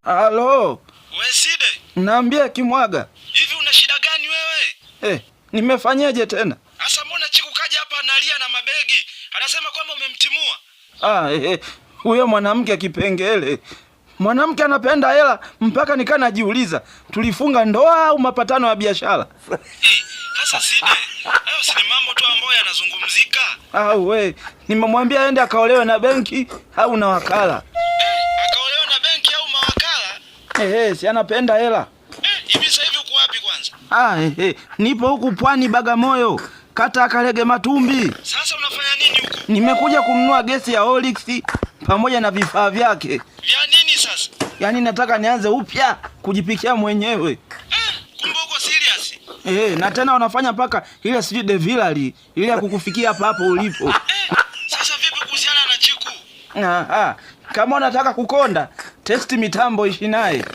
Halo. We Side. Naambia Kimwaga. Hivi una shida gani wewe? Nimefanyaje tena? Asa mbona Chiku kaja hapa analia na mabegi? Anasema kwamba umemtimua. Huyo mwanamke kipengele. Mwanamke anapenda hela mpaka nikaa najiuliza, tulifunga ndoa au mapatano ya biashara? Sasa Side, hayo si mambo tu ambayo yanazungumzika. Nimemwambia aende akaolewe na benki au na wakala. Akaolewe na benki au mawakala? Si anapenda hela. Hivi sasa hivi uko wapi kwanza? Nipo huku Pwani Bagamoyo, kata Karege Matumbi. Sasa unafanya nini huko? Nimekuja kununua gesi ya Olix pamoja na vifaa vyake. Vya nini sasa? Yaani nataka nianze upya kujipikia mwenyewe. Kumbe uko serious? Na tena wanafanya paka ile sijui devilali ile ya kukufikia hapa hapo ulipo. Sasa vipi kuhusiana na Chiku? Kama unataka kukonda, testi mitambo ishi naye.